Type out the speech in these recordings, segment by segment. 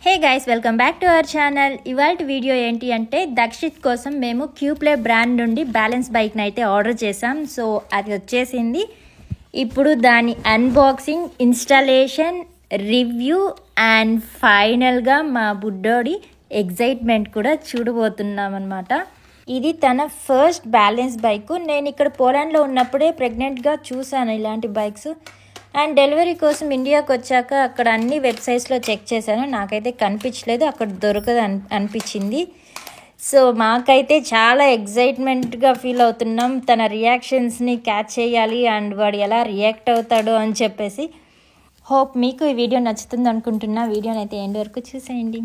Hey guys, welcome back to our channel. ఇవాల్టి video ఏంటి అంటే దక్షిత్ కోసం మేము క్యూప్లే బ్రాండ్ నుండి బ్యాలెన్స్ బైక్ని అయితే ఆర్డర్ చేసాం. సో అది వచ్చేసింది. ఇప్పుడు దాని అన్బాక్సింగ్, ఇన్స్టాలేషన్, రివ్యూ అండ్ ఫైనల్గా మా బుడ్డోడి ఎగ్జైట్మెంట్ కూడా చూడబోతున్నాం అనమాట. ఇది తన ఫస్ట్ బ్యాలెన్స్ బైక్. నేను ఇక్కడ పోలాండ్లో ఉన్నప్పుడే ప్రెగ్నెంట్గా చూసాను ఇలాంటి బైక్స్. అండ్ డెలివరీ కోసం ఇండియాకి వచ్చాక అక్కడ అన్ని వెబ్సైట్స్లో చెక్ చేశాను, నాకైతే కనిపించలేదు, అక్కడ దొరకదు అనిపించింది. సో మాకైతే చాలా ఎగ్జైట్మెంట్గా ఫీల్ అవుతున్నాం. తన రియాక్షన్స్ని క్యాచ్ చేయాలి అండ్ వాడు ఎలా రియాక్ట్ అవుతాడో అని చెప్పేసి. హోప్ మీకు ఈ వీడియో నచ్చుతుంది అనుకుంటున్నా. వీడియోని అయితే ఎండ్ వరకు చూసేయండి.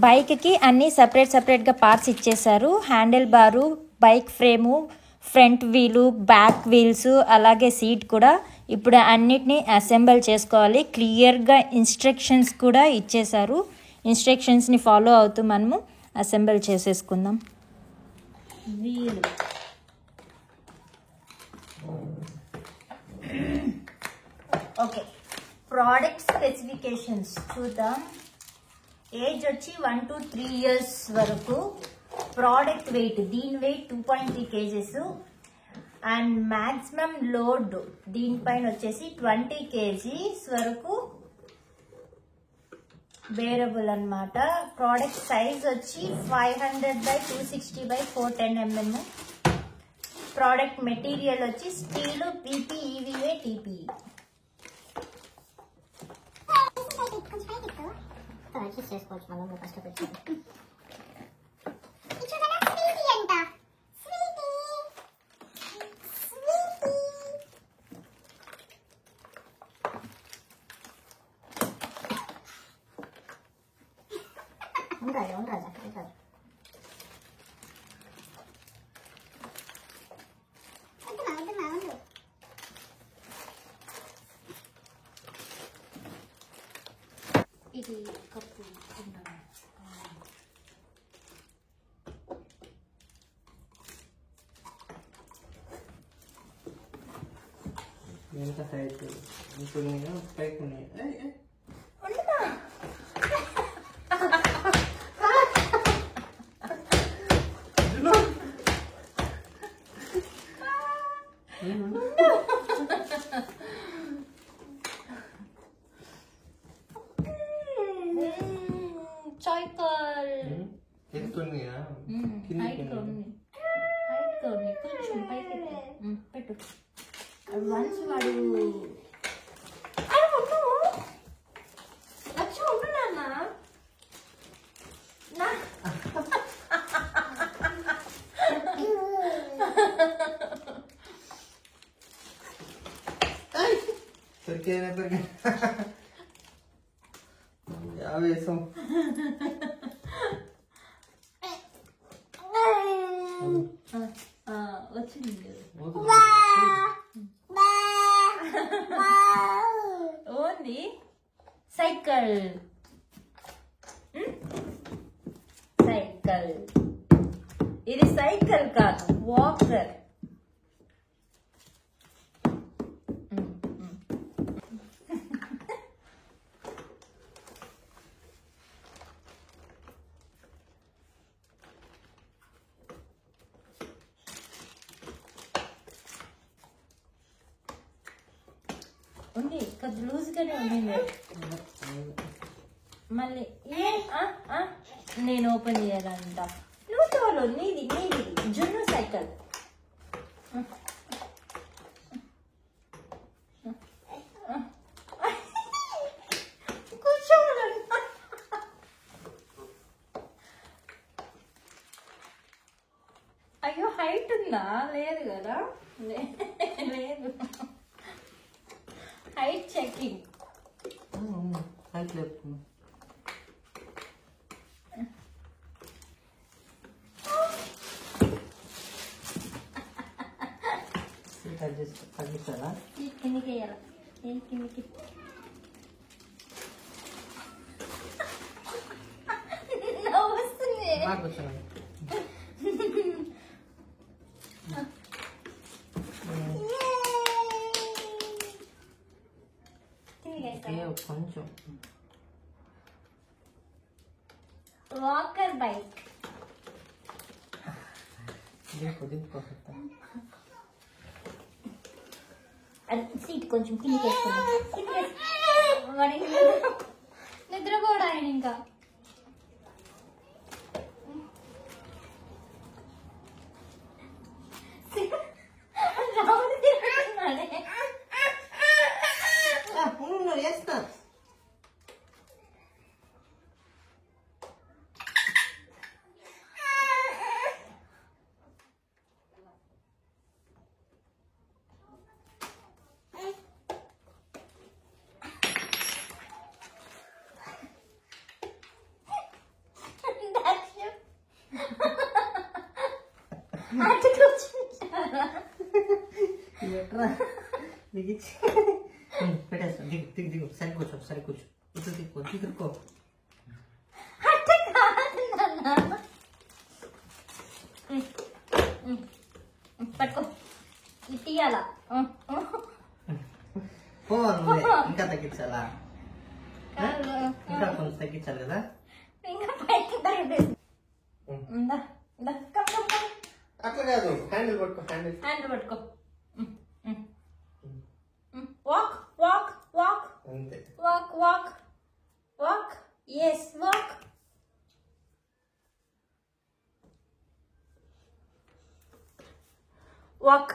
బైక్కి అన్నీ సపరేట్గా పార్ట్స్ ఇచ్చేసారు. హ్యాండిల్ బారు, బైక్ ఫ్రేము, ఫ్రంట్ వీలు, బ్యాక్ వీల్స్, అలాగే సీట్ కూడా. ఇప్పుడు అన్నిటినీ అసెంబుల్ చేసుకోవాలి. క్లియర్గా ఇన్స్ట్రక్షన్స్ కూడా ఇచ్చేసారు. ఇన్స్ట్రక్షన్స్ని ఫాలో అవుతూ మనము అసెంబుల్ చేసేసుకుందాం. వీలు ఓకే. ప్రోడక్ట్ స్పెసిఫికేషన్స్ చూద్దాం. ఏజ్ వచ్చి 1 to 3 years వరకు. ప్రోడక్ట్ వెయిట్, దీని weight 2.3 kgs and maximum load దీనిపైన వచ్చేసి 20 kgs వరకు బేరబుల్ అన్నమాట. ప్రోడక్ట్ సైజ్ వచ్చి 500/260/410 mm. ప్రోడక్ట్ మెటీరియల్ వచ్చి స్టీల్, PP, EVA, TPE. చేసుకోవచ్చు మనం కష్టపెట్టి. ఇది కప్పు ఎంత హైట్ ఉంటుంది, పైకి ఉన్నాయి. సైకిల్ ఎత్తుంది కొంచెం పైకి పెట్టు. వన్స్ వాడు లక్ష ఉంటున్నా ఆవేశం. వచ్చింది ఓన్లీ సైకిల్. సైకిల్ ఇది సైకిల్ కాదు, వాకర్. ఉంది కొద్ది లూజ్గానే ఉంది. మళ్ళీ నేను ఓపెన్ చేయాలంట. నువ్వు తోలు, నీది జున్ను సైకిల్. కూర్చోవాలంట. అయ్యో హైట్ ఉందా? లేదు కదా, లేదు. Height checking. హైట్ లేపుతున్నా. కిందికి వేయాలి. కిందికి బాగా కూర్చోండి. కొంచెం వాకర్ బైక్ దింపుకోకపోతా. సీట్ కొంచెం కిందకి వేసుకున్నాం. నిద్రపోడా ఆయన ఇంకా. వేస్తా. పెట్టేస్తా. దిగు సరి కూర్చో. ఇటు తిరుక్కో. పట్టుకో తీయాలా. ఇంకా తగ్గించాలా? ఇంకా కొంచెం తగ్గించాలి కదా. ఇంకా పైకి అట్లా కాదు, హ్యాండిల్ పట్టుకో. హ్యాండిల్ పట్టుకో. వాక్ వాక్ వాక్ అంతే. Walk walk walk. Yes walk. Walk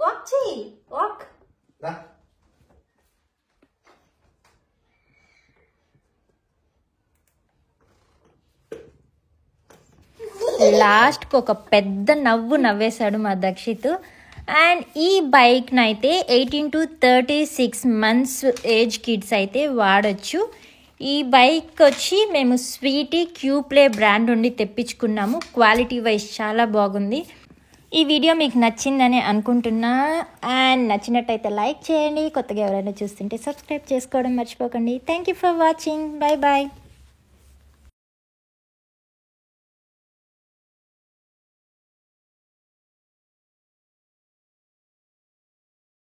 walk చెయ్యి. వాక్. లాస్ట్కి ఒక పెద్ద నవ్వు నవ్వేశాడు మా దక్షిత్. అండ్ ఈ బైక్ని అయితే 18 to 36 months ఏజ్ కిడ్స్ అయితే వాడచ్చు. ఈ బైక్ వచ్చి మేము స్వీటీ క్యూప్లే బ్రాండ్ నుండి తెప్పించుకున్నాము. క్వాలిటీ వైజ్ చాలా బాగుంది. ఈ వీడియో మీకు నచ్చిందని అనుకుంటున్నా. అండ్ నచ్చినట్టయితే లైక్ చేయండి. కొత్తగా ఎవరైనా చూస్తుంటే సబ్స్క్రైబ్ చేసుకోవడం మర్చిపోకండి. Thank you for watching. Bye bye.